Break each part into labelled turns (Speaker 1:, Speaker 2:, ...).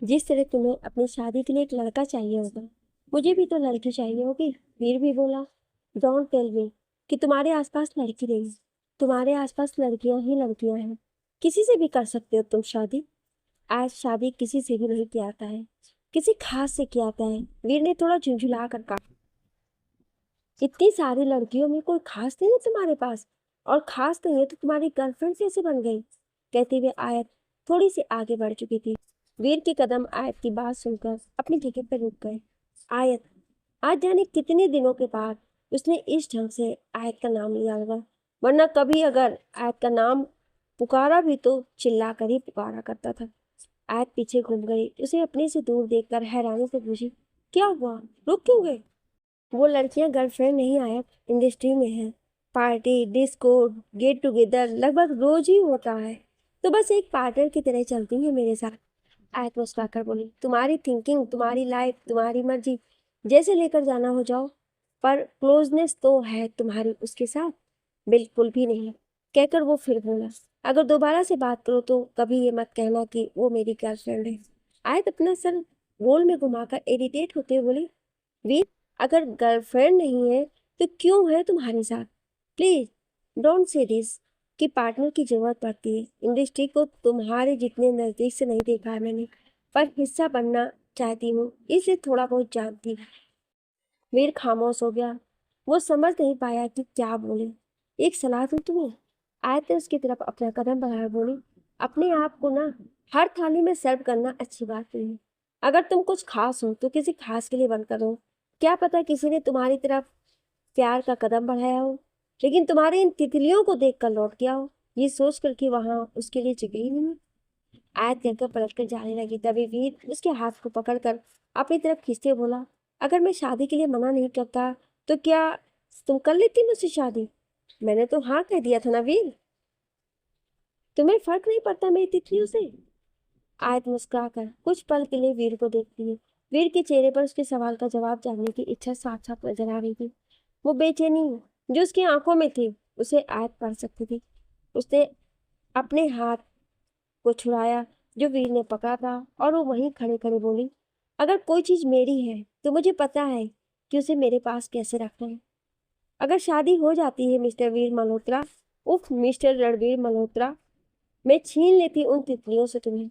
Speaker 1: जिस तरह तुम्हें अपनी शादी के लिए एक लड़का चाहिए होगा, मुझे भी तो लड़की चाहिए होगी। वीर भी बोला, डोंट टेल मी कि तुम्हारे आसपास लड़की नहीं। तुम्हारे आसपास लड़कियां ही लड़कियां हैं। किसी से भी कर सकते हो तुम शादी। आज शादी किसी से भी नहीं किया आता है, किसी खास से किया आता है। वीर ने थोड़ा झुंझुला कर कहा, इतनी सारी लड़कियों में कोई खास नहीं है तुम्हारे पास? और खास नहीं है तो तुम्हारी गर्लफ्रेंड कैसे बन गई? कहते हुए आयत थोड़ी सी आगे बढ़ चुकी थी। वीर के कदम आयत की बात सुनकर अपनी जगह पर रुक गए। आयत, आज जाने कितने दिनों के बाद उसने इस ढंग से आयत का नाम लिया होगा, वरना कभी अगर आयत का नाम पुकारा भी तो चिल्ला कर ही पुकारा करता था। आयत पीछे घूम गई। उसे अपने से दूर देखकर हैरानी से पूछी, क्या हुआ, रुक क्यों गए? वो लड़कियां गर्लफ्रेंड नहीं आयत, इंडस्ट्री में है। पार्टी, डिस्को, गेट टुगेदर लगभग रोज ही होता है। तो बस एक पार्टनर की तरह चलती है मेरे साथ। आयत मुस्कुराकर बोली, तुम्हारी थिंकिंग, तुम्हारी लाइफ, तुम्हारी मर्जी, जैसे लेकर जाना हो जाओ। पर क्लोजनेस तो है तुम्हारी उसके साथ? बिल्कुल भी नहीं, कहकर वो फिर बोला, अगर दोबारा से बात करो तो कभी ये मत कहना कि वो मेरी गर्लफ्रेंड है। आयत अपना सर गोल में घुमाकर इरिटेट होते हुए बोली, वीर, अगर गर्लफ्रेंड नहीं है तो क्यों है तुम्हारे साथ? प्लीज डोंट से दिस कि पार्टनर की जरूरत पड़ती है। इंडस्ट्री को तुम्हारे जितने नजदीक से नहीं देखा है मैंने, पर हिस्सा बनना चाहती हूँ, इसलिए थोड़ा बहुत जानती हूँ। वीर खामोश हो गया। वो समझ नहीं पाया कि क्या बोले। एक सलाह दूं तुम्हें? आयत ने उसकी तरफ अपना कदम बढ़ाया, बोली, अपने आप को ना हर थाली में सर्व करना अच्छी बात नहीं है। अगर तुम कुछ खास हो तो किसी खास के लिए बंद करो। क्या पता किसी ने तुम्हारी तरफ प्यार का कदम बढ़ाया हो, लेकिन तुम्हारे इन तितलियों को देख कर लौट गया हो, ये सोच कर कि वहां उसके लिए जगह ही नहीं है। आयत कहकर पलट कर जाने लगी, तभी वीर उसके हाथ को पकड़कर अपनी तरफ खींचते बोला, अगर मैं शादी के लिए मना नहीं करता तो क्या तुम कर लेती मुझसे शादी? मैंने तो हाँ कह दिया था ना वीर। तुम्हें फर्क नहीं पड़ता मेरी तितलियों से? आयत मुस्कुराकर कुछ पल के लिए वीर को देखती है। वीर के चेहरे पर उसके सवाल का जवाब जानने की इच्छा साफ साफ नजर आ रही थी। वो बेचैनी जो उसकी आंखों में थी उसे आयत पढ़ सकती थी। उसने अपने हाथ को छुड़ाया जो वीर ने पकड़ा था, और वो वहीं खड़े खड़े बोली, अगर कोई चीज मेरी है तो मुझे पता है कि उसे मेरे पास कैसे रखना है। अगर शादी हो जाती है मिस्टर वीर मल्होत्रा, उफ मिस्टर रणवीर मल्होत्रा, मैं छीन लेती उन तितलियों से तुम्हें।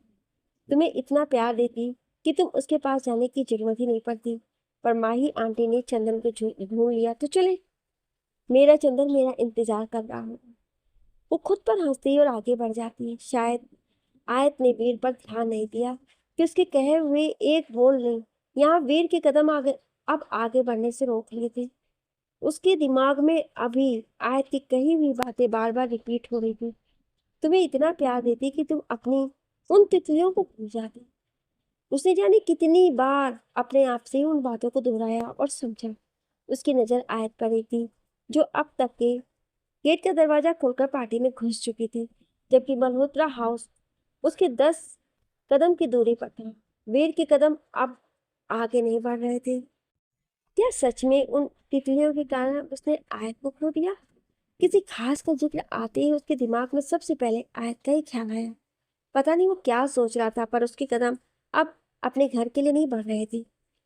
Speaker 1: तुम्हें इतना प्यार देती कि तुम उसके पास जाने की जरूरत ही नहीं पड़ती। पर माही आंटी ने चंदन को ढूंढ लिया तो चले। मेरा चंदन मेरा इंतजार कर रहा हो। वो खुद पर हंसती है और आगे बढ़ जाती है। शायद आयत ने वीर पर ध्यान नहीं दिया कि उसके कहे हुए एक बोल ने यहाँ वीर के कदम आगे अब आगे बढ़ने से रोक लिए थे। उसके दिमाग में अभी आयत की कही हुई बातें बार बार रिपीट हो रही थी। तुम्हें इतना प्यार देती कि तुम अपनी उन तितलियों को भूल जाती। उसने जाने कितनी बार अपने आप से उन बातों को दोहराया और समझा। उसकी नजर आयत पर रही थी, जो अब तक के गेट का दरवाजा खोलकर पार्टी में घुस चुकी थी, जबकि मल्होत्रा हाउस उसके 10 कदम की दूरी पर था। वीर के कदम अब आगे नहीं बढ़ रहे थे। क्या सच में उन तितलियों के कारण उसने आयत को खो दिया? किसी खास का जिक्र आते ही उसके दिमाग में सबसे पहले आयत का ही ख्याल आया। पता नहीं वो क्या सोच रहा था, पर उसके कदम अब अपने घर के लिए नहीं बढ़ रहे थे।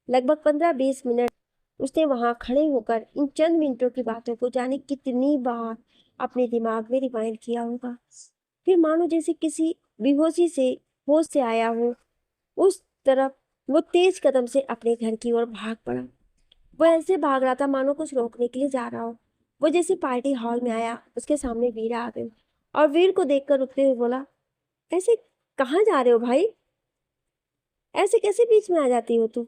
Speaker 1: लगभग 15-20 मिनट उसने वहां खड़े होकर इन चंद मिनटों की बातों को जाने कितनी बार अपने दिमाग में रिवाइंड किया होगा। फिर मानो जैसे किसी बेहोशी से होश से आया हो, उस तरफ वो तेज कदम से अपने घर की ओर भाग पड़ा। वो ऐसे भाग रहा था मानो कुछ रोकने के लिए जा रहा हो। वो जैसे पार्टी हॉल में आया, उसके सामने वीर आ गई और वीर को देखकर रुकते हुए बोला, ऐसे कहाँ जा रहे हो भाई? ऐसे कैसे बीच में आ जाती हो तू?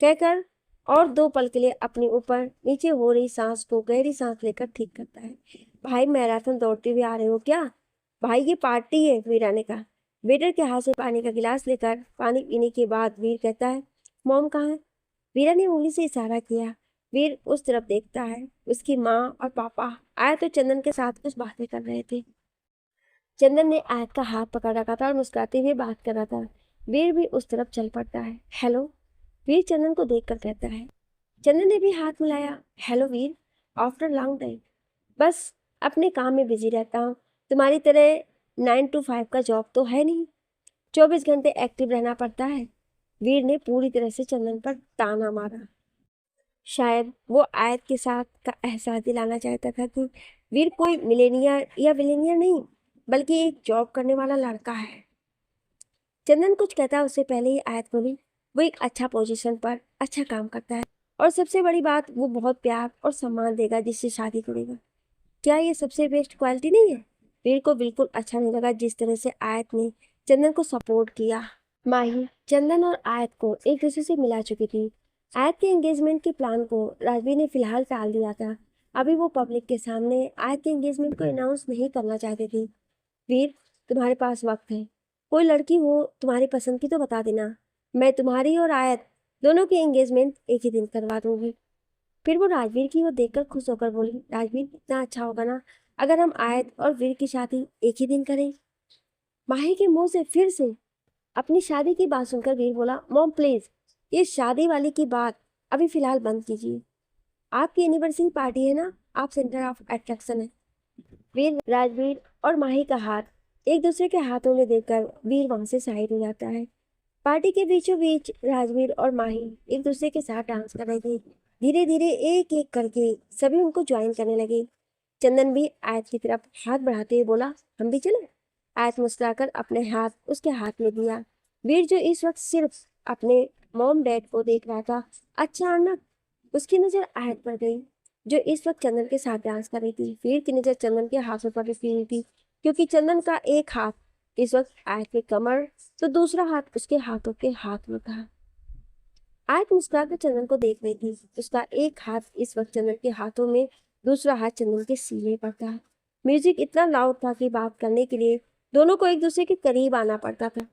Speaker 1: कहकर और 2 पल के लिए अपने ऊपर नीचे हो रही सांस को गहरी सांस लेकर ठीक करता है। भाई मैराथन दौड़ते हुए आ रहे हो क्या? भाई ये पार्टी है, वीरा ने कहा। वेटर के हाथ से पानी का गिलास लेकर पानी पीने के बाद वीर कहता है, मॉम कहाँ है? वीरा ने उंगली से इशारा किया। वीर उस तरफ देखता है। उसकी माँ और पापा आए तो चंदन के साथ कुछ बातें कर रहे थे। चंदन ने आयत का हाथ पकड़ रखा था और मुस्कुराते हुए बात कर रहा था। वीर भी उस तरफ चल पड़ता है। हेलो, वीर चंदन को देखकर कहता है। चंदन ने भी हाथ मिलाया। हेलो वीर, आफ्टर लॉन्ग टाइम। बस अपने काम में बिजी रहता हूँ, तुम्हारी तरह 9 to 5 का जॉब तो है नहीं। 24 घंटे एक्टिव रहना पड़ता है। वीर ने पूरी तरह से चंदन पर ताना मारा। शायद वो आयत के साथ का एहसास दिलाना चाहता था कि वीर कोई मिलेनियर या विलेनियर नहीं, बल्कि एक जॉब करने वाला लड़का है। चंदन कुछ कहता उससे पहले ही आयत बोली, वो एक अच्छा पोजीशन पर अच्छा काम करता है, और सबसे बड़ी बात, वो बहुत प्यार और सम्मान देगा जिससे शादी करेगा। क्या ये सबसे बेस्ट क्वालिटी नहीं है? वीर को बिल्कुल अच्छा नहीं लगा जिस तरह से आयत ने चंदन को सपोर्ट किया। माही चंदन और आयत को एक दूसरे से मिला चुकी थी। आयत के एंगेजमेंट के प्लान को राजवीर ने फिलहाल टाल दिया था। अभी वो पब्लिक के सामने आयत के एंगेजमेंट को अनाउंस नहीं करना चाहती थी। वीर, तुम्हारे पास वक्त है, कोई लड़की हो तुम्हारी पसंद की तो बता देना, मैं तुम्हारी और आयत दोनों की एंगेजमेंट एक ही दिन करवा दूंगी। फिर वो राजवीर की ओर देखकर खुश होकर बोली, राजवीर, कितना अच्छा होगा ना अगर हम आयत और वीर की शादी एक ही दिन करें। माही के मुंह से फिर से अपनी शादी की बात सुनकर वीर बोला, मॉम प्लीज, ये शादी वाली की बात अभी फिलहाल बंद कीजिए। आपकी एनिवर्सरी पार्टी है ना, आप सेंटर ऑफ अट्रैक्शन है। वीर, राजवीर और माही का हाथ एक दूसरे के हाथों में देकर वीर वहां से साइड हो जाता है। पार्टी के बीचों बीच राजवीर और माही एक दूसरे के साथ डांस कर रहे थे। धीरे धीरे एक एक करके सभी उनको ज्वाइन करने लगे। चंदन भी आयत की तरफ हाथ बढ़ाते हुए बोला, हम भी चले। आयत मुस्कुराकर अपने हाथ उसके हाथ में दिया। वीर, जो इस वक्त सिर्फ अपने मॉम डैड को देख रहा था, अचानक उसकी नजर आयत पर गई, जो इस वक्त चंदन के साथ डांस कर रही थी। वीर की नजर चंदन के हाथों पर रुकी हुई थी, क्योंकि चंदन का एक हाथ इस वक्त आयत की कमर तो दूसरा हाथ उसके हाथों के हाथ में था। आयत मुस्कुराकर चंदन को देख रही थी। उसका एक हाथ इस वक्त चंदन के हाथों में, दूसरा हाथ चंदन के सीने पर था। म्यूजिक इतना लाउड था कि बात करने के लिए दोनों को एक दूसरे के करीब आना पड़ता था।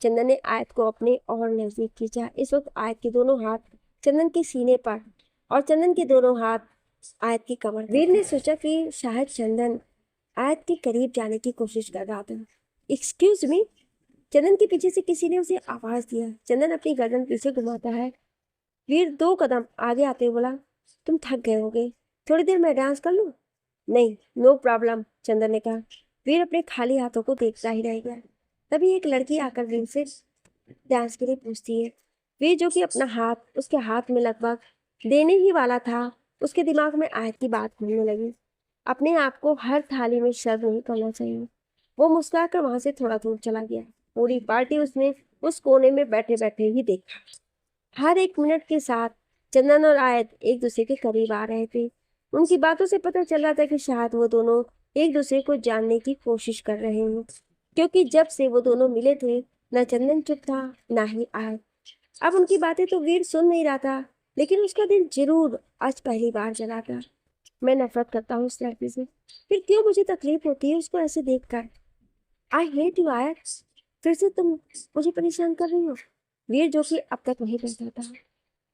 Speaker 1: चंदन ने आयत को अपने और नजदीक खींचा। इस वक्त आयत के दोनों हाथ चंदन के सीने पर और चंदन के दोनों हाथ आयत की कमर। वीर ने सोचा कि शायद चंदन आयत के करीब जाने की कोशिश कर रहा था। एक्सक्यूज मी, चंदन के पीछे से किसी ने उसे आवाज दिया। चंदन अपनी गर्दन पीछे घुमाता है। वीर 2 कदम आगे आते हुए बोला, तुम थक गए होगे, थोड़ी देर मैं डांस कर लूं? नहीं, नो प्रॉब्लम, चंदन ने कहा। वीर अपने खाली हाथों को देखता ही रह गया। तभी एक लड़की आकर वीर से डांस के लिए पूछती है। वीर, जो कि अपना हाथ उसके हाथ में लगभग देने ही वाला था, उसके दिमाग में आयत की बात घूमने लगी। अपने आप को हर थाली में सर्व नहीं करना चाहिए। वो मुस्कुराकर वहां से थोड़ा दूर चला गया। पूरी पार्टी उसने उस कोने में बैठे बैठे ही देखा। हर एक मिनट के साथ चंदन और आयत एक दूसरे के करीब आ रहे थे। उनकी बातों से पता चल रहा था कि शायद वो दोनों एक दूसरे को जानने की कोशिश कर रहे हैं, क्योंकि जब से वो दोनों मिले थे, न चंदन चुप था ना ही आयत। अब उनकी बातें तो वीर सुन नहीं रहा था, लेकिन उसका दिल जरूर आज पहली बार जला था। मैं नफरत करता हूँ उस लड़की से, फिर क्यों मुझे तकलीफ होती है उसको ऐसे देखकर। आई हेट यू आयत, फिर से तुम मुझे परेशान कर रही हो। वीर, जो कि अब तक वहीं बैठा था,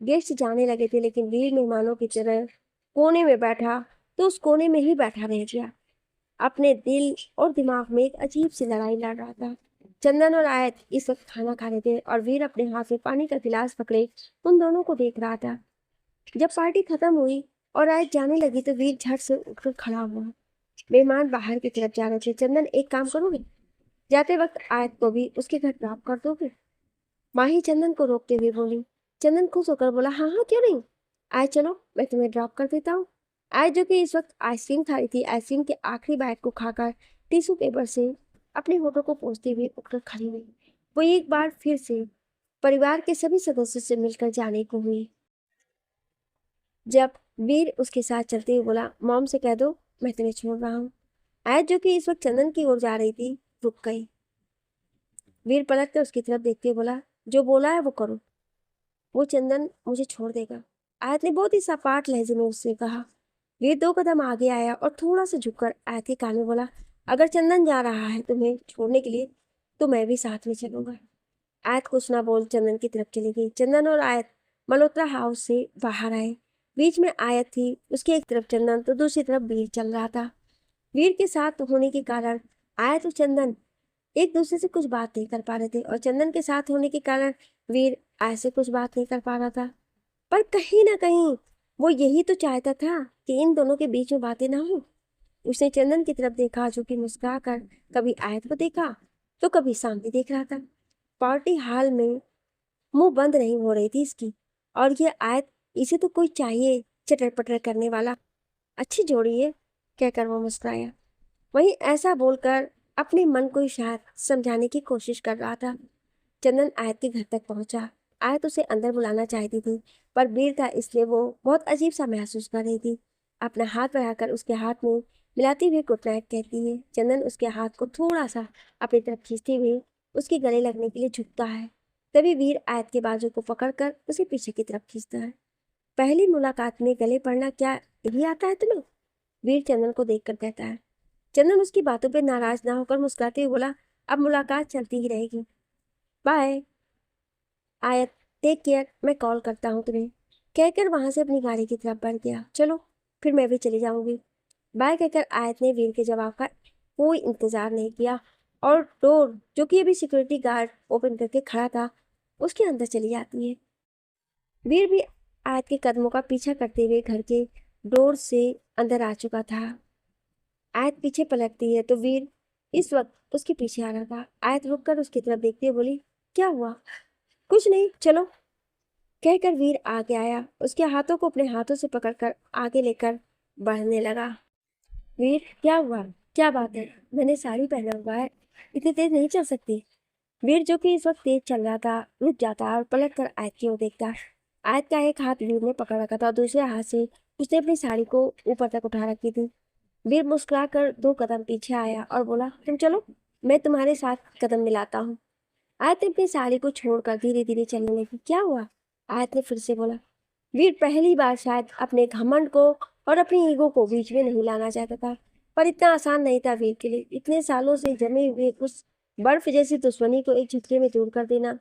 Speaker 1: गेस्ट जाने लगे थे, लेकिन वीर मेहमानों की तरह कोने में बैठा तो उस कोने में ही बैठा रह गया। अपने दिल और दिमाग में एक अजीब सी लड़ाई लड़ रहा था। चंदन और आयत इस वक्त खाना खा रहे थे और वीर अपने हाथ में पानी का गिलास पकड़े उन दोनों को देख रहा था। जब पार्टी खत्म हुई और आयत जाने लगी तो वीर झट से उठकर खड़ा हुआ। मेहमान बाहर की तरफ जा रहे थे। चंदन, एक काम करोगे, जाते वक्त आयत को भी उसके घर ड्रॉप कर दोगे? माही चंदन को रोकते हुए बोली। चंदन खुश होकर बोला, हाँ हाँ, क्यों नहीं, आए चलो, मैं तुम्हें ड्रॉप कर देता हूँ। आय, जो कि इस वक्त आइसक्रीम खा रही थी, आइसक्रीम के आखिरी बाइट को खाकर टिश्यू पेपर से अपने होठों को पोंछते हुए उठकर खड़ी हुई। वो एक बार फिर से परिवार के सभी सदस्यों से मिलकर जाने को हुई। जब वीर उसके साथ चलते हुए बोला, मॉम से कह दो मैं तुम्हें छोड़ रहा हूँ। आयत, जो कि इस वक्त चंदन की ओर जा रही थी, रुक गई। वीर पलट कर उसकी तरफ देखते हुए बोला, जो बोला है वो करो, वो चंदन मुझे छोड़ देगा। आयत ने बहुत ही सपाट लहजे में उससे कहा। वीर 2 कदम आगे आया और थोड़ा सा झुककर आयत के कान में बोला, अगर चंदन जा रहा है तुम्हें छोड़ने के लिए तो मैं भी साथ में चलूंगा। आयत कुछ ना बोल चंदन की तरफ चली गई। चंदन और आयत मल्होत्रा हाउस से बाहर आए। बीच में आयत थी, उसकी एक तरफ चंदन तो दूसरी तरफ वीर चल रहा था। वीर के साथ होने के कारण आयत और चंदन एक दूसरे से कुछ बात नहीं कर पा रहे थे, और चंदन के साथ होने के कारण वीर आयत से कुछ बात नहीं कर पा रहा था। पर कहीं ना कहीं वो यही तो चाहता था कि इन दोनों के बीच में बातें ना हो। उसने चंदन की तरफ देखा, जो कि मुस्कुरा कर कभी आयत को देखा तो कभी सामने देख रहा था। पार्टी हॉल में मुंह बंद नहीं हो रही थी इसकी। और ये आयत, इसे तो कोई चाहिए चटर पटर करने वाला। अच्छी जोड़ी है, कहकर वो मुस्कुराया। वहीं ऐसा बोलकर अपने मन को शायद समझाने की कोशिश कर रहा था। चंदन आयत के घर तक पहुंचा। आयत उसे अंदर बुलाना चाहती थी, पर भीड़ था इसलिए वो बहुत अजीब सा महसूस कर रही थी। अपना हाथ बढ़ाकर उसके हाथ में मिलाती हुई गुड नाइट कहती है। चंदन उसके हाथ को थोड़ा सा अपनी तरफ खींचते हुए उसके गले लगने के लिए झुकता है। तभी वीर आयत के बाजू को पकड़कर उसे पीछे की तरफ खींचता है। पहली मुलाकात में गले पड़ना क्या यही आता है तुम्हें? वीर चंदन को देखकर कहता है। चंदन उसकी बातों पर नाराज ना होकर मुस्कुराते हुए बोला, अब मुलाकात चलती ही रहेगी। बाय आयत, टेक केयर, मैं कॉल करता हूँ तुम्हें, कहकर वहां से अपनी गाड़ी की तरफ बढ़ गया। चलो फिर मैं भी चली जाऊंगी। बाय कहकर आयत ने वीर के जवाब का कोई इंतजार नहीं किया और डोर, जो कि अभी सिक्योरिटी गार्ड ओपन करके खड़ा था, उसके अंदर चली जाती है। वीर भी आयत के कदमों का पीछा करते हुए घर के डोर से अंदर आ चुका था। आयत पीछे पलटती है तो वीर इस वक्त उसके पीछे आ रहा था। आयत रुककर उसकी तरफ देखती हुई बोली, क्या हुआ? कुछ नहीं, चलो, कहकर वीर आगे आया। उसके हाथों को अपने हाथों से पकड़कर आगे लेकर बढ़ने लगा। वीर, क्या हुआ? क्या बात है? मैंने साड़ी पहना हुआ है, इतनी तेज नहीं चल सकती। वीर, जो कि इस वक्त तेज चल रहा था, रुक जाता और पलट कर आयत की ओर देखता। आयत का एक हाथ वीर ने पकड़ रखा था और दूसरे हाथ से उसने अपनी साड़ी को ऊपर तक उठा रखी थी। वीर मुस्कुराकर 2 कदम पीछे आया और बोला, तुम चलो, मैं तुम्हारे साथ कदम मिलाता हूँ। आयत ने अपनी साड़ी को छोड़कर धीरे धीरे चलने लगी। क्या हुआ? आयत ने फिर से बोला। वीर पहली बार शायद अपने घमंड को और अपनी ईगो को बीच में नहीं लाना चाहता था, पर इतना आसान नहीं था वीर के लिए इतने सालों से जमे हुए उस बर्फ जैसी दुश्मनी को एक झटके में दूर कर देना।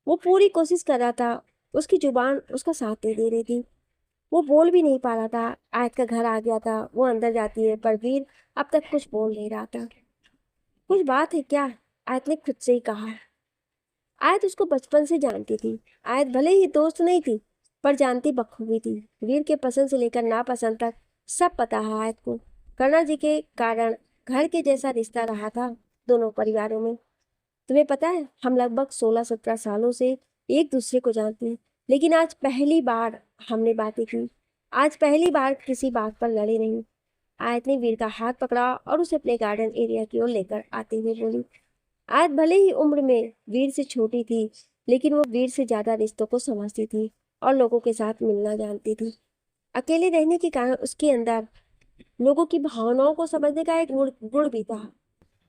Speaker 1: वो पूरी कोशिश कर रहा था, उसकी जुबान उसका साथ नहीं दे रही थी, वो बोल भी नहीं पा रहा था। आयत का घर आ गया था, वो अंदर जाती है, पर वीर अब तक कुछ बोल नहीं रहा था। कुछ बात है क्या? आयत ने खुद से ही कहा। आयत उसको बचपन से जानती थी। आयत भले ही दोस्त नहीं थी, पर जानती बखूबी थी। वीर के पसंद से लेकर नापसंद तक सब पता है आयत को। करुणा जी के कारण घर के जैसा रिश्ता रहा था दोनों परिवारों में। तुम्हें पता है, हम लगभग 16-17 सालों से एक दूसरे को जानते हैं, लेकिन आज पहली बार हमने बातें की। आज पहली बार किसी बात पर लड़े नहीं। आयत ने वीर का हाथ पकड़ा और उसे अपने गार्डन एरिया की ओर लेकर आते हुए बोली। आयत भले ही उम्र में वीर से छोटी थी, लेकिन वो वीर से ज्यादा रिश्तों को समझती थी और लोगों के साथ मिलना जानती थी। अकेले रहने के कारण उसके अंदर लोगों की भावनाओं को समझने का एक गुण भी था।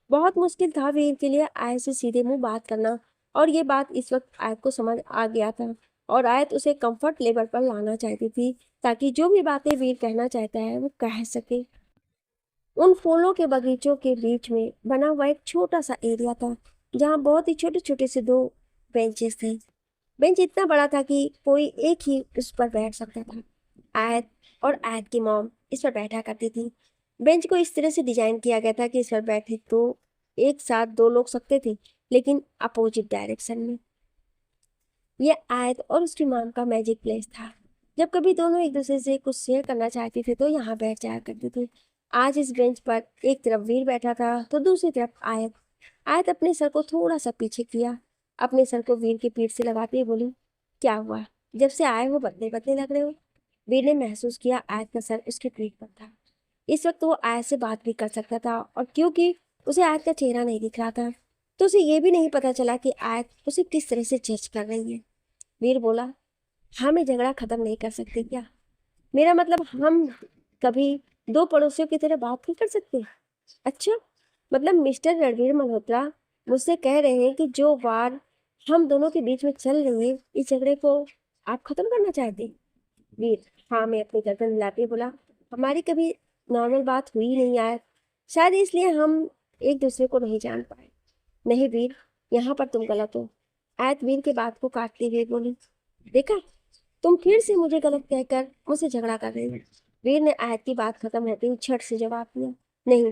Speaker 1: बहुत मुश्किल था वीर के लिए आयत से सीधे मुंह बात करना, और ये बात इस वक्त आयत को समझ आ गया था और आयत उसे कंफर्ट लेवल पर लाना चाहती थी, ताकि जो भी बातें वीर कहना चाहता है वो कह सके। उन फूलों के बगीचों के बीच में बना हुआ एक छोटा सा एरिया था, जहाँ बहुत ही छोटे छोटे से 2 बेंचेस थे। बेंच इतना बड़ा था कि कोई एक ही उस पर बैठ सकता था। आयत और आयत की मॉम इस पर बैठा करती थी। बेंच को इस तरह से डिजाइन किया गया था कि इस पर बैठे तो एक साथ 2 लोग सकते थे, लेकिन अपोजिट डायरेक्शन में। यह आयत और उसकी मॉम का मैजिक प्लेस था। जब कभी दोनों एक दूसरे से कुछ शेयर करना चाहते थे तो यहाँ बैठ जाया करते थे। आज इस बेंच पर एक तरफ वीर बैठा था तो दूसरी तरफ आयत। आयत अपने सर को थोड़ा सा पीछे किया, अपने सर को वीर की पीठ से लगाते हुए बोली, क्या हुआ? जब से आए हो बदले बदले लग रहे हो। वीर ने महसूस किया आयत का सर उसके पीठ पर था। इस वक्त वो आयत से बात भी कर सकता था, और क्योंकि उसे आयत का चेहरा नहीं दिख रहा था तो उसे ये भी नहीं पता चला कि आयत उसे किस तरह से जज कर रही है। वीर बोला, हम ये झगड़ा खत्म नहीं कर सकते क्या? मेरा मतलब, हम कभी 2 पड़ोसियों की तरह बात नहीं कर सकते? अच्छा, मतलब मिस्टर रणवीर मल्होत्रा मुझसे कह रहे हैं कि जो वार हम दोनों के बीच में चल रही है, इस झगड़े को आप खत्म करना चाहते? वीर, हाँ, मैं अपनी गर्दन हिलाते बोला, हमारी कभी नॉर्मल बात हुई नहीं यार, शायद इसलिए हम एक दूसरे को नहीं जान पाए। नहीं वीर, यहाँ पर तुम गलत हो। आयत वीर के बात को काटते हुए बोली, देखा, तुम फिर से मुझे गलत कहकर मुझसे झगड़ा कर रही हो। वीर ने आयत की बात खत्म होते ही झट से जवाब दिया, नहीं,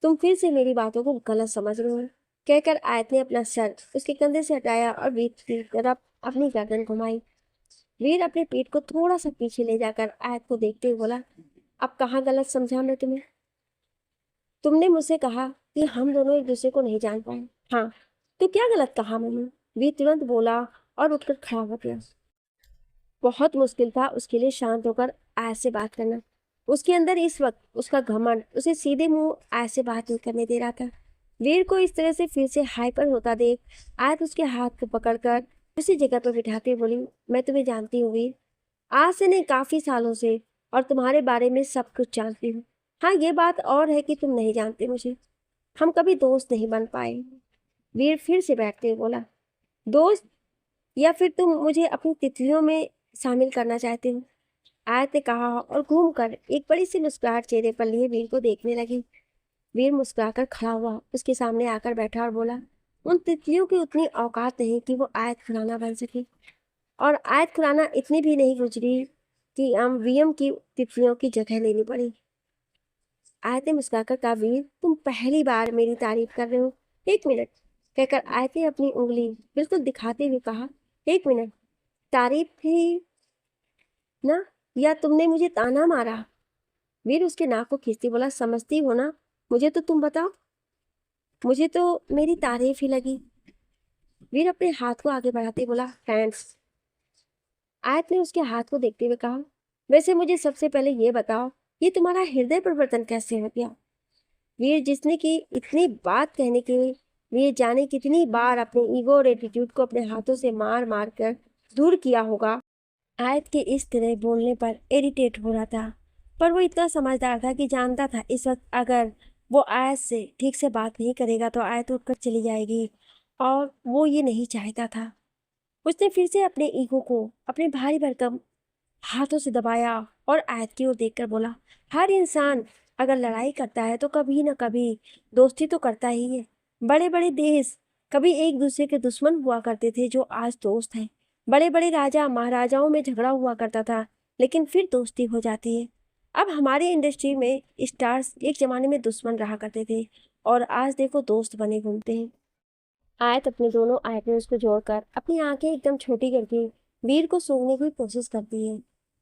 Speaker 1: तुम फिर से मेरी बातों को गलत समझ रहे हो, कहकर आयत ने अपना सर उसके कंधे से हटाया और वीर की तरफ अपनी गर्दन घुमाई। वीर अपने पेट को थोड़ा सा पीछे ले जाकर आयत को देखते हुए बोला, अब कहाँ गलत समझा मैं तुम्हें? तुमने मुझसे कहा कि हम दोनों एक दूसरे को नहीं जान पाए। हाँ, तो क्या गलत कहा मैंने? वीर तुरंत बोला और उठकर खड़ा हो गया। बहुत मुश्किल था उसके लिए शांत होकर ऐसे बात करना। उसके अंदर इस वक्त उसका घमंड उसे सीधे मुंह ऐसे बात नहीं करने दे रहा था। वीर को इस तरह से फिर से हाइपर होता देख आयत उसके हाथ को पकड़कर उसी जगह पर बिठाते बोली, मैं तुम्हें जानती हूँ वीर, आज से नहीं काफी सालों से, और तुम्हारे बारे में सब कुछ जानती हूँ। हाँ, ये बात और है कि तुम नहीं जानते मुझे। हम कभी दोस्त नहीं बन पाए। वीर फिर से बैठते हुए बोला, दोस्त, या फिर तुम मुझे अपनी तितलियों में शामिल करना चाहते हो? आयत ने कहा और घूमकर एक बड़ी सी मुस्कुराहट चेहरे पर लिए वीर को देखने लगी। वीर मुस्कुराकर खड़ा हुआ, उसके सामने आकर बैठा और बोला, उन तितलियों की उतनी औकात नहीं कि वो आयत खुराना बन सके, और आयत खुराना इतनी भी नहीं गुजरी कि वीएम की तितलियों की जगह लेनी पड़ी। आयत ने मुस्कुराकर कहा, वीर, तुम पहली बार मेरी तारीफ कर रहे हो। एक मिनट, कहकर आयत ने अपनी उंगली बिल्कुल दिखाते हुए कहा, एक मिनट, तारीफ थी ना, या तुमने मुझे ताना मारा? वीर उसके नाक को खींचती बोला, समझती हो ना, मुझे तो तुम बताओ। मुझे तो मेरी तारीफ ही लगी। वीर अपने हाथ को आगे बढ़ाते बोला, थैंक्स। आयत ने उसके हाथ को देखते हुए कहा, वैसे मुझे सबसे पहले ये बताओ, ये तुम्हारा हृदय परिवर्तन कैसे हो गया? वीर, जिसने की इतनी बात कहने के लिए वीर जाने कितनी बार अपने ईगो और एटीट्यूड को अपने हाथों से मार मार कर दूर किया होगा, आयत के इस तरह बोलने पर इरिटेट हो रहा था। पर वो इतना समझदार था कि जानता था इस वक्त अगर वो आयत से ठीक से बात नहीं करेगा तो आयत उठकर चली जाएगी, और वो ये नहीं चाहता था। उसने फिर से अपने ईगो को अपने भारी भरकम हाथों से दबाया और आयत की ओर देखकर बोला, हर इंसान अगर लड़ाई करता है तो कभी ना कभी दोस्ती तो करता ही है। बड़े बड़े देश कभी एक दूसरे के दुश्मन हुआ करते थे जो आज दोस्त हैं। बड़े बड़े राजा महाराजाओं में झगड़ा हुआ करता था, लेकिन फिर दोस्ती हो जाती है। अब हमारे इंडस्ट्री में स्टार्स एक जमाने में दुश्मन रहा करते थे, और आज देखो दोस्त बने घूमते हैं। आयत अपने दोनों आईब्रोज को जोड़कर अपनी आंखें एकदम छोटी करके वीर को सूंघने की कोशिश करती है।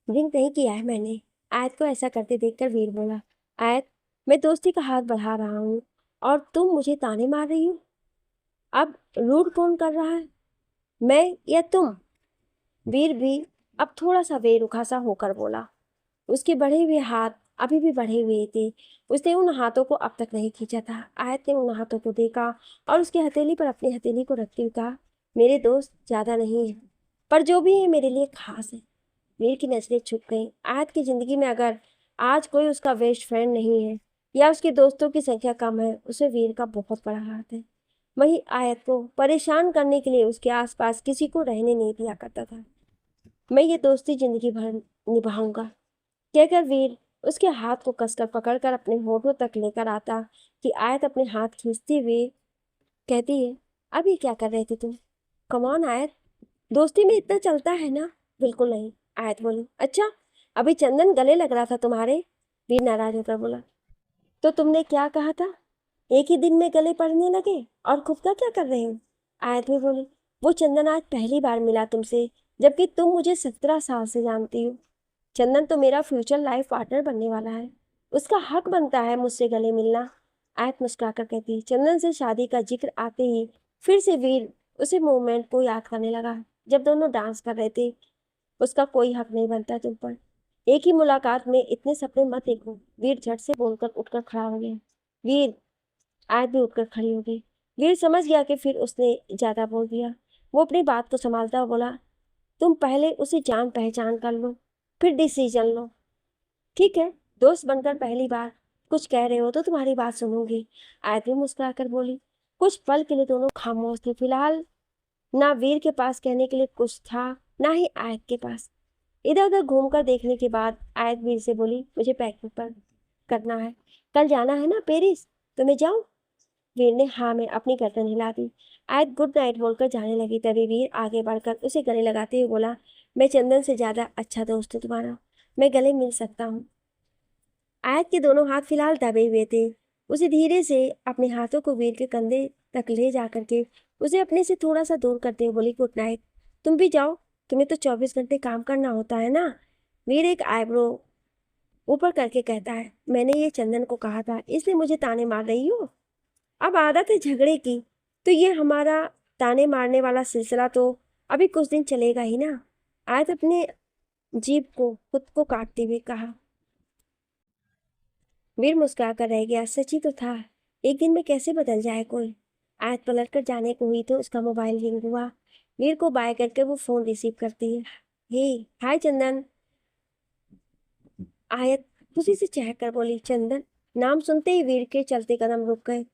Speaker 1: ब्लिंक नहीं किया है मैंने। आयत को ऐसा करते देखकर वीर बोला, आयत, मैं दोस्ती का हाथ बढ़ा रहा हूँ और तुम मुझे ताने मार रही हो। अब रूड कौन कर रहा है, मैं या तुम? वीर भी अब थोड़ा सा बेरुखा सा होकर बोला। उसके बढ़े हुए हाथ अभी भी बढ़े हुए थे। उसने उन हाथों को अब तक नहीं खींचा था। आयत ने उन हाथों को देखा और उसकी हथेली पर अपनी हथेली को रखते हुए कहा, मेरे दोस्त ज़्यादा नहीं है, पर जो भी है मेरे लिए खास है। वीर की नजरें छुप गईं। आयत की जिंदगी में अगर आज कोई उसका बेस्ट फ्रेंड नहीं है या उसके दोस्तों की संख्या कम है, उसे वीर का बहुत बड़ा हाथ है। वही आयत को परेशान करने के लिए उसके आसपास किसी को रहने नहीं दिया करता था। मैं ये दोस्ती जिंदगी भर निभाऊंगा, कहकर वीर उसके हाथ को कसकर पकड़कर अपने होठों तक लेकर आता कि आयत अपने हाथ खींचते हुए कहती है, अभी क्या कर रहे थे तुम? कम ऑन आयत, दोस्ती में इतना चलता है ना? बिल्कुल नहीं, आयत बोली। अच्छा, अभी चंदन गले लग रहा था तुम्हारे? वीर नाराज होकर बोला। तो तुमने क्या कहा था, एक ही दिन में गले पड़ने लगे, और खुद का क्या कर रहे हो? आयत भी बोली, वो चंदन आज पहली बार मिला तुमसे, जबकि तुम मुझे 17 साल से जानती हो। चंदन तो मेरा फ्यूचर लाइफ पार्टनर बनने वाला है, उसका हक बनता है मुझसे गले मिलना। आयत मुस्कुराकर कहती। चंदन से शादी का जिक्र आते ही फिर से वीर उसे मोमेंट को याद करने लगा जब दोनों डांस कर रहे थे। उसका कोई हक नहीं बनता तुम पर। एक ही मुलाकात में इतने सपने मत देखो। वीर झट से बोलकर उठकर खड़ा हो गया। वीर, आयत भी उठकर खड़ी हो गई। वीर समझ गया कि फिर उसने ज्यादा बोल दिया। वो अपनी बात को संभालता हुआ बोला, तुम पहले उसे जान पहचान कर लो, फिर डिसीजन लो। ठीक है, दोस्त बनकर पहली बार कुछ कह रहे हो तो तुम्हारी बात सुनूंगी। आयत भी मुस्कुराकर बोली। कुछ पल के लिए दोनों खामोश थे। फिलहाल ना वीर के पास कहने के लिए कुछ था, ना ही आयत के पास। इधर उधर घूमकर देखने के बाद आयत वीर से बोली, मुझे पैकिंग पर करना है, कल जाना है ना पेरिस, तो मैं जाऊं? वीर ने हाँ में अपनी गर्दन हिला दी। आयत गुड नाइट बोलकर जाने लगी, तभी वीर आगे बढ़कर उसे गले लगाते हुए बोला, मैं चंदन से ज्यादा अच्छा दोस्त हूँ तुम्हारा, मैं गले मिल सकता हूँ। आयत के दोनों हाथ फिलहाल दबे हुए थे। उसे धीरे से अपने हाथों को वीर के कंधे तक ले जा करके उसे अपने से थोड़ा सा दूर करते हुए बोली, गुड नाइट, तुम भी जाओ, तुम्हें तो 24 घंटे काम करना होता है ना। वीर एक आईब्रो ऊपर करके कहता है, मैंने ये चंदन को कहा था, इसलिए मुझे ताने मार रही हो? अब आदत है झगड़े की, तो ये हमारा ताने मारने वाला सिलसिला तो अभी कुछ दिन चलेगा ही ना। आयत अपने जीभ को खुद को काटते हुए कहा। वीर मुस्कुराकर रह गया। सच ही तो था, एक दिन में कैसे बदल जाए कोई। आयत पलट कर जाने को हुई तो उसका मोबाइल रिंग हुआ। वीर को बाय करके वो फोन रिसीव करती है। हे हाय चंदन। आयत खुशी से चहक कर बोली। चंदन नाम सुनते ही वीर के चलते कदम रुक गए।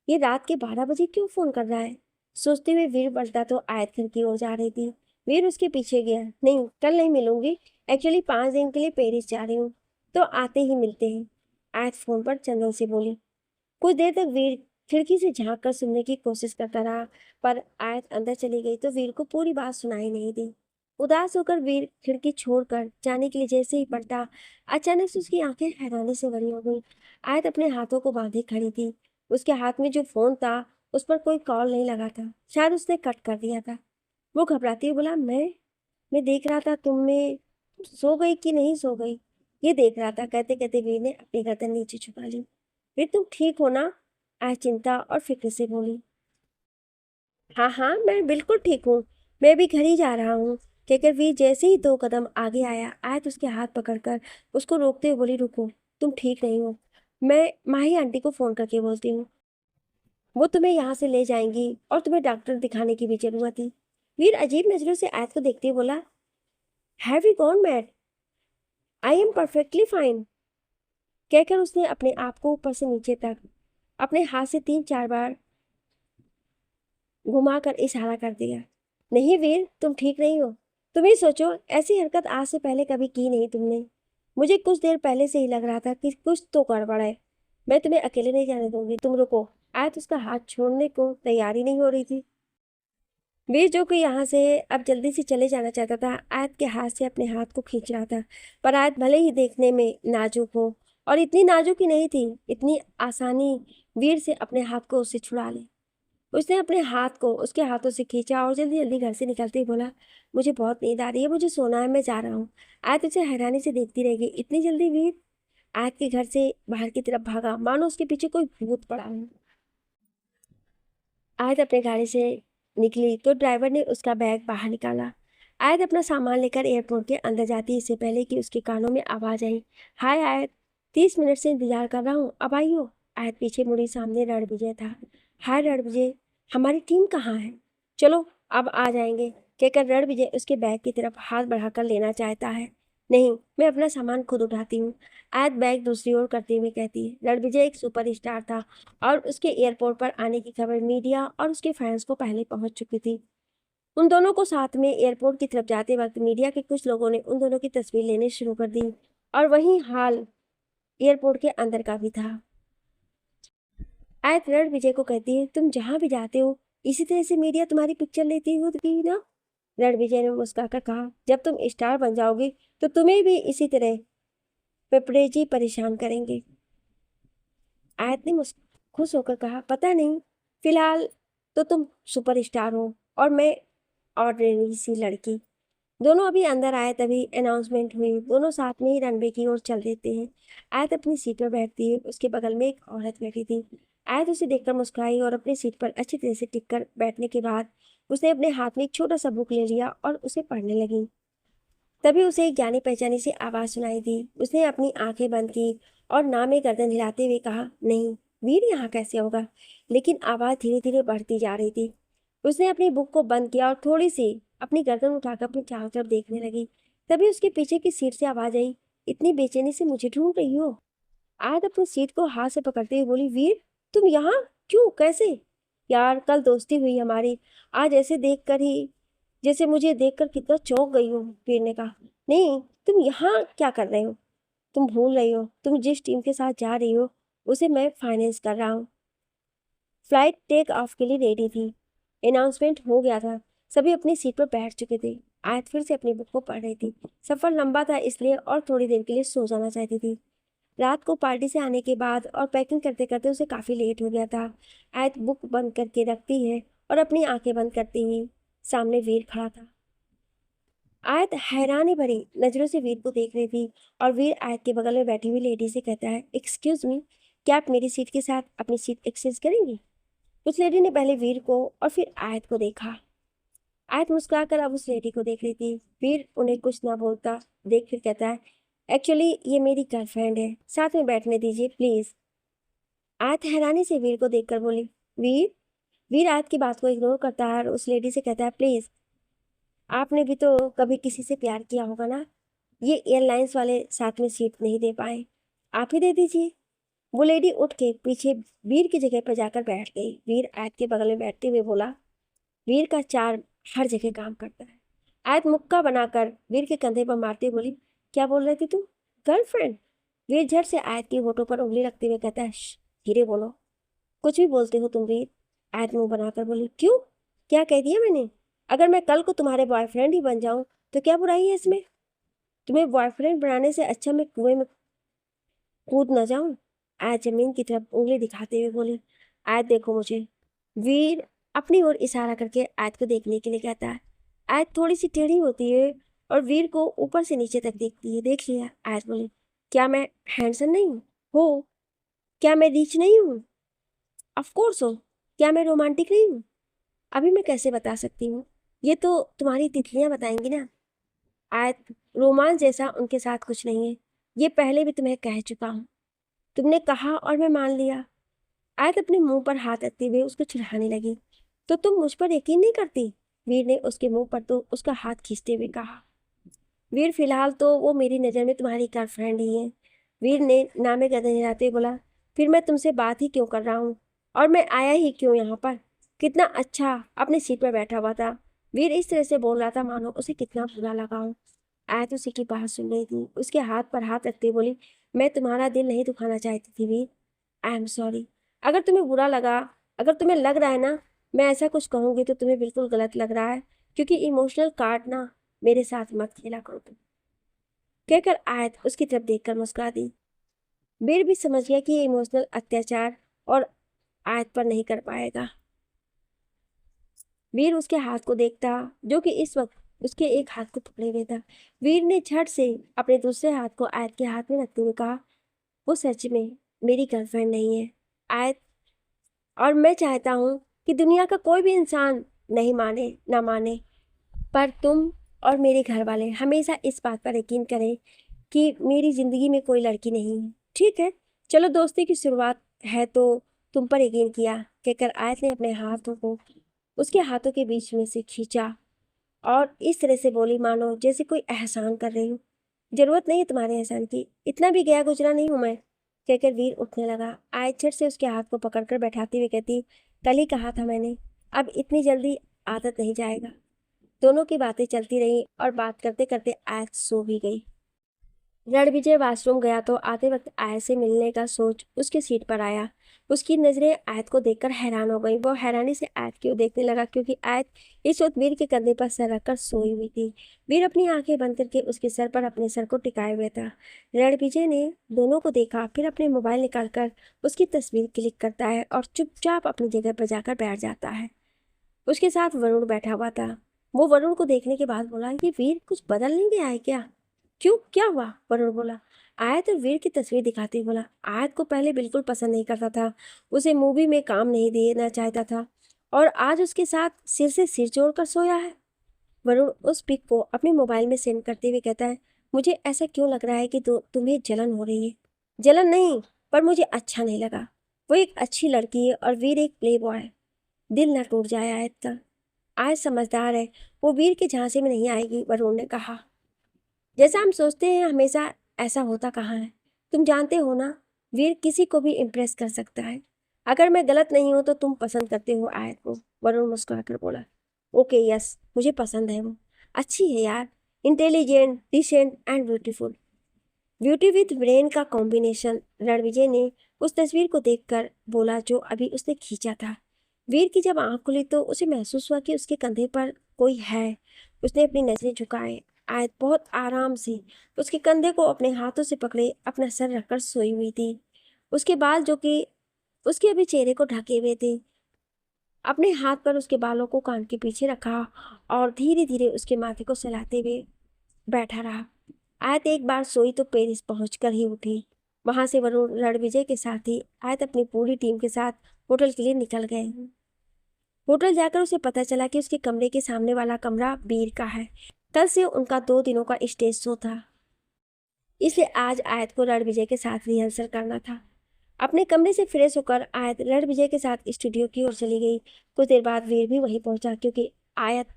Speaker 1: ये रात के 12 बजे क्यों फोन कर रहा है? सोचते हुए वीर बढ़ता तो आयत घर की ओर जा रही थी। वीर उसके पीछे गया। नहीं, कल नहीं मिलूंगी, एक्चुअली 5 दिन के लिए पेरिस जा रही हूँ, तो आते ही मिलते हैं। आयत फोन पर चंदन से बोली। कुछ देर तक वीर खिड़की से झांक कर सुनने की कोशिश करता रहा, पर आयत अंदर चली गई तो वीर को पूरी बात सुनाई नहीं दी। उदास होकर वीर खिड़की छोड़कर जाने के लिए जैसे ही पलटा, अचानक से उसकी आंखें हैरानी से बड़ी हो गई। आयत अपने हाथों को बांधे खड़ी थी। उसके हाथ में जो फोन था उस पर कोई कॉल नहीं लगा था, शायद उसने कट कर दिया था। वो घबराती हुई बोला, मैं देख रहा था तुम में सो गई कि नहीं सो गई, ये देख रहा था। कहते कहते वीर ने अपनी गर्दन नीचे झुका ली। वीर तुम ठीक हो ना? आज चिंता और फिक्र से बोली। हाँ हाँ, मैं बिल्कुल ठीक हूँ, मैं भी घर ही जा रहा हूँ। कहकर वीर जैसे ही 2 कदम आगे आया, आयत उसके हाथ पकड़कर उसको रोकते हुए बोली, रुको, तुम ठीक नहीं हो, मैं माही आंटी को फोन करके बोलती हूँ, वो तुम्हें यहाँ से ले जाएंगी और तुम्हें डॉक्टर दिखाने की भी जरूरत है। वीर अजीब नजरों से आयत को देखते हुए बोला, have you gone mad? I am perfectly fine. कहकर उसने अपने आप को ऊपर से नीचे तक अपने हाथ से 3-4 बार घुमाकर इशारा कर दिया। नहीं वीर, तुम ठीक नहीं हो। तुम ही सोचो, ऐसी हरकत आज से पहले कभी की नहीं तुमने। मुझे कुछ देर पहले से ही लग रहा था कि कुछ तो गड़बड़ है। मैं तुम्हें अकेले नहीं जाने दूंगी, तुम रुको। आयत उसका हाथ छोड़ने को तैयारी नहीं हो रही थी। वीर जो कि यहाँ से अब जल्दी से चले जाना चाहता था, आयत के हाथ से अपने हाथ को खींच रहा था। पर आयत भले ही देखने में नाजुक हो, और इतनी नाजुक ही नहीं थी, इतनी आसानी वीर से अपने हाथ को उससे छुड़ा ले। उसने अपने हाथ को उसके हाथों से खींचा और जल्दी जल्दी घर से निकलते ही बोला, मुझे बहुत नींद आ रही है, मुझे सोना है, मैं जा रहा हूँ। आयत उसे हैरानी से देखती रह गई। इतनी जल्दी वीर? आयत के घर से बाहर की तरफ भागा, मानो उसके पीछे कोई भूत पड़ा हो। आयत अपने गाड़ी से निकली तो ड्राइवर ने उसका बैग बाहर निकाला। आयत अपना सामान लेकर एयरपोर्ट के अंदर जाती इससे पहले कि उसके कानों में आवाज आई, हाय आयत, 30 मिनट से इंतजार कर रहा हूँ, अब आई हो। आयत पीछे मुड़ी, सामने रणविजय था। हाय रणविजय, हमारी टीम कहाँ है? चलो अब आ जाएंगे। कहकर रणविजय उसके बैग की तरफ हाथ बढ़ाकर लेना चाहता है। नहीं, मैं अपना सामान खुद उठाती हूँ। आयत बैग दूसरी ओर करते हुए कहती है। रणविजय एक सुपरस्टार था और उसके एयरपोर्ट पर आने की खबर मीडिया और उसके फैंस को पहले पहुंच चुकी थी। उन दोनों को साथ में एयरपोर्ट की तरफ जाते वक्त मीडिया के कुछ लोगों ने उन दोनों की तस्वीर लेने शुरू कर दी, और वहीं हाल एयरपोर्ट के अंदर का भी था। आयत रणविजय को कहती है, तुम जहां भी जाते हो इसी तरह से मीडिया तुम्हारी पिक्चर लेती होगी ना? रणविजय ने मुस्कुराकर कहा, जब तुम स्टार बन जाओगी तो तुम्हें भी इसी तरह पेपरेजी परेशान करेंगे। आयत ने खुश होकर कहा, पता नहीं, फिलहाल तो तुम सुपरस्टार हो और मैं ऑर्डिनरी सी लड़की। दोनों अभी अंदर आए तभी अनाउंसमेंट हुई। दोनों साथ में ही रनवे की ओर चल देते हैं। आयत अपनी सीट पर बैठती है। उसके बगल में एक औरत बैठी थी। आयत उसे देखकर मुस्कुराई और अपनी सीट पर अच्छी तरह से टिक कर बैठने के बाद उसने अपने हाथ में एक छोटा सा बुक ले लिया और उसे पढ़ने लगी। तभी उसे एक जानी पहचानी सी आवाज सुनाई दी। उसने अपनी आंखें बंद की और ना में गर्दन हिलाते हुए कहा, नहीं, वीर यहाँ कैसे होगा? लेकिन आवाज धीरे धीरे बढ़ती जा रही थी। उसने अपनी बुक को बंद किया और थोड़ी सी अपनी गर्दन उठाकर अपनी चारों तरफ देखने लगी। तभी उसके पीछे की सीट से आवाज आई, इतनी बेचैनी से मुझे ढूंढ रही हो? आयत अपनी सीट को हाथ से पकड़ते हुए बोली, वीर तुम यहाँ क्यों, कैसे? यार कल दोस्ती हुई हमारी, आज ऐसे देखकर ही जैसे मुझे देखकर कितना चौंक गई हूँ। वीर ने कहा, नहीं, तुम यहाँ क्या कर रहे हो? तुम भूल रही हो, तुम जिस टीम के साथ जा रही हो उसे मैं फाइनेंस कर रहा हूँ। फ्लाइट टेक ऑफ के लिए रेडी थी। अनाउंसमेंट हो गया था। सभी अपनी सीट पर बैठ चुके थे। आयत फिर से अपनी बुक को पढ़ रही थी। सफर लंबा था इसलिए और थोड़ी देर के लिए सो जाना चाहती थी। रात को पार्टी से आने के बाद और पैकिंग करते करते उसे काफ़ी लेट हो गया था। आयत बुक बंद करके रखती है और अपनी आंखें बंद करती ही सामने वीर खड़ा था। आयत हैरानी भरी नजरों से वीर को देख रही थी और वीर आयत के बगल में बैठी हुई लेडी से कहता है, एक्सक्यूज मी, क्या आप मेरी सीट के साथ अपनी सीट एक्सचेंज करेंगी? उस लेडी ने पहले वीर को और फिर आयत को देखा। आयत मुस्कुराकर अब उस लेडी को देख रही थी। वीर उन्हें कुछ ना बोलता देख फिर कहता है, एक्चुअली ये मेरी गर्लफ्रेंड है, साथ में बैठने दीजिए प्लीज। आयत हैरानी से वीर को देखकर बोली, वीर। वीर आयत की बात को इग्नोर करता है और उस लेडी से कहता है, प्लीज, आपने भी तो कभी किसी से प्यार किया होगा ना, ये एयरलाइंस वाले साथ में सीट नहीं दे पाए, आप ही दे दीजिए। वो लेडी उठ के पीछे वीर की जगह पर जाकर बैठ गई। वीर आयत के बगल में बैठते हुए बोला, वीर का चार हर जगह काम करता है। आयत मुक्का बनाकर वीर के कंधे पर मारते बोली, क्या बोल रही थी तुम, गर्लफ्रेंड? वीर झट से आयत की होठों पर उंगली रखते हुए कहता है, धीरे बोलो, कुछ भी बोलते हो तुम वीर। आयत मुंह बनाकर बोली, क्यों, क्या कह दिया मैंने? अगर मैं कल को तुम्हारे बॉयफ्रेंड ही बन जाऊं तो क्या बुराई है इसमें? तुम्हें बॉयफ्रेंड बनाने से अच्छा मैं कुएं में कूद न जाऊं। आयत जमीन की तरफ उंगली दिखाते हुए बोली, आयत देखो मुझे। वीर अपनी ओर इशारा करके आयत को देखने के लिए कहता है। आयत थोड़ी सी टेढ़ी होती है और वीर को ऊपर से नीचे तक देखती है। देख लिया, आयत बोली, क्या मैं हैंडसम नहीं हूँ? हो। क्या मैं रिच नहीं हूँ? ऑफ कोर्स हो। क्या मैं रोमांटिक नहीं हूँ? अभी मैं कैसे बता सकती हूँ, ये तो तुम्हारी तितलियां बताएंगी ना। आयत, रोमांस जैसा उनके साथ कुछ नहीं है, ये पहले भी तुम्हें कह चुका हूँ। तुमने कहा और मैं मान लिया। आयत अपने मुंह पर हाथ रखते हुए उसको चिढ़ाने लगी, तो तुम मुझ पर यकीन नहीं करती? वीर ने उसके मुंह पर तो उसका हाथ खींचते हुए कहा। वीर, फिलहाल तो वो मेरी नज़र में तुम्हारी गर्लफ्रेंड ही है। वीर ने नामे गर्दन हिलाते हुए बोला, फिर मैं तुमसे बात ही क्यों कर रहा हूँ, और मैं आया ही क्यों यहाँ पर? कितना अच्छा अपनी सीट पर बैठा हुआ था। वीर इस तरह से बोल रहा था मानो उसे कितना बुरा लगा हो। आयत उसी की बात सुन रही थी। उसके हाथ पर हाथ रखते बोली, मैं तुम्हारा दिल नहीं दुखाना चाहती थी वीर, आई एम सॉरी। अगर तुम्हें बुरा लगा, अगर तुम्हें लग रहा है ना मैं ऐसा कुछ कहूँगी तो तुम्हें बिल्कुल गलत लग रहा है, क्योंकि इमोशनल कार्ड ना मेरे साथ मत खेला करो तुम। कहकर आयत उसकी तरफ देखकर मुस्कुरा दी। वीर भी समझ गया कि ये इमोशनल अत्याचार और आयत पर नहीं कर पाएगा। वीर उसके हाथ को देखता जो कि इस वक्त उसके एक हाथ को पकड़े हुए था। वीर ने झट से अपने दूसरे हाथ को आयत के हाथ में रखते हुए कहा, वो सच में मेरी गर्लफ्रेंड नहीं है आयत, और मैं चाहता हूँ कि दुनिया का कोई भी इंसान नहीं माने ना माने, पर तुम और मेरे घर वाले हमेशा इस बात पर यकीन करें कि मेरी ज़िंदगी में कोई लड़की नहीं है। ठीक है, चलो दोस्ती की शुरुआत है तो तुम पर यकीन किया। कहकर आयत ने अपने हाथों को उसके हाथों के बीच में से खींचा और इस तरह से बोली मानो जैसे कोई एहसान कर रही हूँ। जरूरत नहीं है तुम्हारे एहसान की, इतना भी गया गुजरा नहीं हूँ मैं। कहकर वीर उठने लगा। आयत झट से उसके हाथ को पकड़कर बैठाते हुए कहती, कल ही कहा था मैंने, अब इतनी जल्दी आदत नहीं जाएगा। दोनों की बातें चलती रही और बात करते करते आयत सो भी गई। रणविजय वॉशरूम गया तो आते वक्त आयत से मिलने का सोच उसकी सीट पर आया। उसकी नजरें आयत को देखकर हैरान हो गई। वो हैरानी से आयत की ओर देखने लगा क्योंकि आयत इस वक्त वीर के कंधे पर सर रखकर सोई हुई थी। वीर अपनी आंखें बंद करके उसके सर पर अपने सर को टिकाए हुए था। रणविजय ने दोनों को देखा, फिर अपने मोबाइल निकालकर उसकी तस्वीर क्लिक करता है और चुपचाप अपनी जगह पर जाकर बैठ जाता है। उसके साथ वरुण बैठा हुआ था। वो वरुण को देखने के बाद बोला, ये वीर कुछ बदल नहीं गया है क्या? क्यों, क्या हुआ? वरुण बोला। आयत और वीर की तस्वीर दिखाते हुए बोला, आयत को पहले बिल्कुल पसंद नहीं करता था, उसे मूवी में काम नहीं देना चाहता था, और आज उसके साथ सिर से सिर जोड़कर सोया है। वरुण उस पिक को अपने मोबाइल में सेंड करते हुए कहता है, मुझे ऐसा क्यों लग रहा है कि तुम्हें जलन हो रही है? जलन नहीं, पर मुझे अच्छा नहीं लगा। वो एक अच्छी लड़की है और वीर एक प्ले बॉय है। दिल ना टूट जाए आयत का। आयत समझदार है, वो वीर के झांसे में नहीं आएगी, वरुण ने कहा। जैसा हम सोचते हैं हमेशा ऐसा होता कहाँ है। तुम जानते हो ना, वीर किसी को भी इम्प्रेस कर सकता है। अगर मैं गलत नहीं हूँ तो तुम पसंद करते हो आयत को, वरुण मुस्कुराकर बोला। ओके यस, मुझे पसंद है वो, अच्छी है यार, intelligent, decent and beautiful. Beauty with brain का कॉम्बिनेशन। रणविजय ने उस तस्वीर को देखकर बोला जो अभी उसने खींचा था। वीर की जब आंख खुली तो उसे महसूस हुआ कि उसके कंधे पर कोई है। उसने अपनी नजरें झुकाए। आयत बहुत आराम से उसके कंधे को अपने हाथों से पकड़े अपना सर रखकर सोई हुई थी। उसके बाल जो कि उसके अभी चेहरे को ढके हुए थे, अपने हाथ पर उसके बालों को कान के पीछे रखा और धीरे धीरे उसके माथे को सहलाते हुए बैठा रहा। आयत एक बार सोई तो पेरिस पहुंचकर ही उठी। वहां से वरुण रणविजय के साथ ही आयत अपनी पूरी टीम के साथ होटल के लिए निकल गए। होटल जाकर उसे पता चला कि उसके कमरे के सामने वाला कमरा वीर का है। कल से उनका 2 दिनों का स्टेज शो था, इसलिए आज आयत को रणविजय के साथ रिहर्सल करना था। अपने कमरे से फ्रेश होकर आयत रणविजय के साथ स्टूडियो की ओर चली गई। कुछ देर बाद वीर भी वहीं पहुंचा, क्योंकि आयत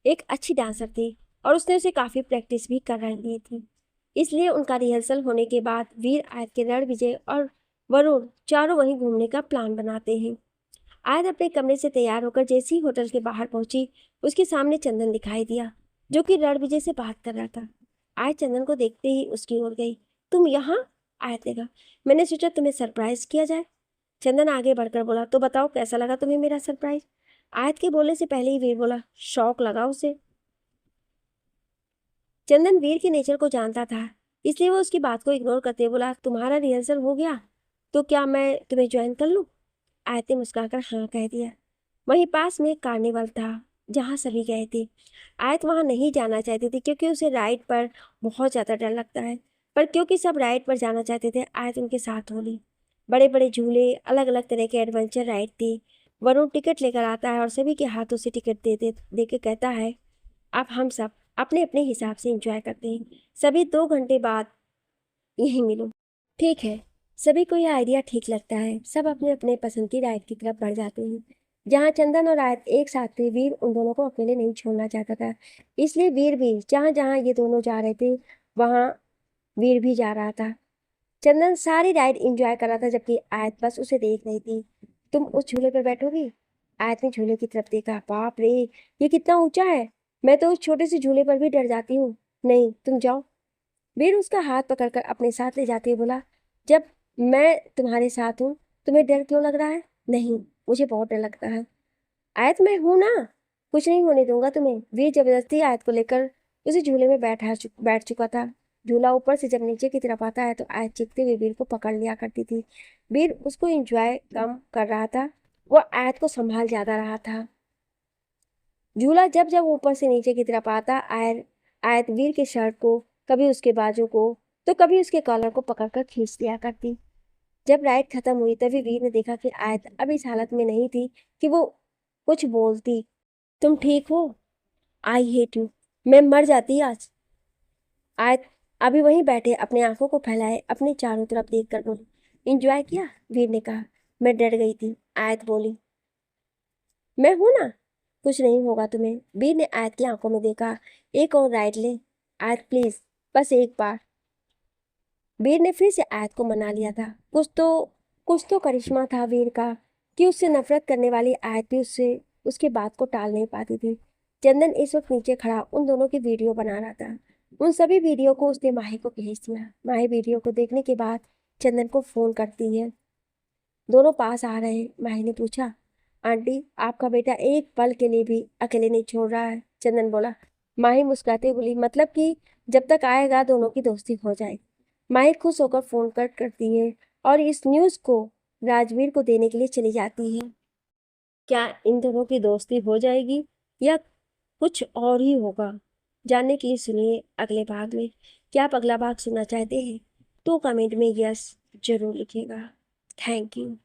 Speaker 1: एक अच्छी डांसर थी और उसने उसे काफ़ी प्रैक्टिस भी कर रही थी। इसलिए उनका रिहर्सल होने के बाद वीर, आयत के रणविजय और वरुण चारों वहीं घूमने का प्लान बनाते हैं। आयत अपने कमरे से तैयार होकर जैसे ही होटल के बाहर पहुंची, उसके सामने चंदन दिखाई दिया, जो कि रणविजय से बात कर रहा था। आयत चंदन को देखते ही उसकी ओर गई। तुम यहाँ? आयत ने कहा। मैंने सोचा तुम्हें सरप्राइज किया जाए। चंदन आगे बढ़कर बोला, तो बताओ कैसा लगा तुम्हें मेरा सरप्राइज? आयत के बोलने से पहले ही वीर बोला, शौक लगा उसे। चंदन वीर के नेचर को जानता था, इसलिए वो उसकी बात को इग्नोर करते हुए बोला, तुम्हारा रिहर्सल हो गया तो क्या मैं तुम्हें ज्वाइन कर लूँ? आयत ने मुस्कुराकर हाँ कह दिया। वहीं पास में एक कार्निवल था जहाँ सभी गए थे। आयत वहाँ नहीं जाना चाहती थी, क्योंकि उसे राइड पर बहुत ज़्यादा डर लगता है, पर क्योंकि सब राइड पर जाना चाहते थे, आयत उनके साथ हो ली। बड़े बड़े झूले, अलग अलग तरह के एडवेंचर राइड थी। वरुण टिकट लेकर आता है और सभी के हाथों से टिकट दे के कहता है, अब हम सब अपने अपने हिसाब से एंजॉय करते हैं, सभी 2 घंटे बाद यहीं मिलो। ठीक है, सभी को यह आइडिया ठीक लगता है। सब अपने अपने पसंद की राइड की तरफ बढ़ जाते हैं। जहाँ चंदन और आयत एक साथ थे, वीर उन दोनों को अकेले नहीं छोड़ना चाहता था, इसलिए वीर भी जहाँ जहाँ ये दोनों जा रहे थे वहाँ वीर भी जा रहा था। चंदन सारी राइड एंजॉय कर रहा था, जबकि आयत बस उसे देख रही थी। तुम उस झूले पर बैठोगी? आयत ने झूले की तरफ देखा। बाप रे, ये कितना ऊंचा है, मैं तो उस छोटे से झूले पर भी डर जाती हूँ। नहीं, तुम जाओ। वीर उसका हाथ पकड़कर अपने साथ ले जाते हुए बोला, जब मैं तुम्हारे साथ हूँ तुम्हें डर क्यों लग रहा है? नहीं, मुझे बहुत डर लगता है। आयत, मैं हूं ना, कुछ नहीं होने दूंगा तुम्हें। वीर जबरदस्ती आयत को लेकर उसे झूले में बैठ चुका था। झूला ऊपर से जब नीचे की तरफ आता है तो आयत चीखते हुए वीर को पकड़ लिया करती थी। वीर उसको एंजॉय कम कर रहा था, वो आयत को संभाल ज्यादा रहा था। झूला जब जब ऊपर से नीचे की तरफ आता, आयत वीर के शर्ट को, कभी उसके बाजू को, तो कभी उसके कॉलर को पकड़कर खींच लिया करती। जब राइड खत्म हुई तभी वीर ने देखा कि आयत अब इस हालत में नहीं थी कि वो कुछ बोलती। तुम ठीक हो? आई हेट यू, मैं मर जाती आज। आयत अभी वहीं बैठे अपने आंखों को फैलाए अपने चारों तरफ देख कर बोली, एंजॉय किया? वीर ने कहा। मैं डर गई थी, आयत बोली। मैं हूं ना, कुछ नहीं होगा तुम्हें। वीर ने आयत की आंखों में देखा। एक और राइड ले आयत, प्लीज, बस एक बार। वीर ने फिर से आयत को मना लिया था। कुछ तो करिश्मा था वीर का कि उससे नफरत करने वाली आयत भी उससे उसकी बात को टाल नहीं पाती थी। चंदन इस वक्त नीचे खड़ा उन दोनों की वीडियो बना रहा था। उन सभी वीडियो को उसने माही को भेज दिया। माही वीडियो को देखने के बाद चंदन को फोन करती है। दोनों पास आ रहे हैं। माही ने पूछा, आंटी, आपका बेटा एक पल के लिए भी अकेले नहीं छोड़ रहा है? चंदन बोला। माही मुस्कुराते बोली, मतलब कि जब तक आएगा दोनों की दोस्ती हो जाएगी। माही खुश होकर फोन कट करती है और इस न्यूज़ को राजवीर को देने के लिए चली जाती है। क्या इन दोनों की दोस्ती हो जाएगी या कुछ और ही होगा? जानने के लिए सुनिए अगले भाग में। क्या आप अगला भाग सुनना चाहते हैं तो कमेंट में यस जरूर लिखिएगा। Thank you.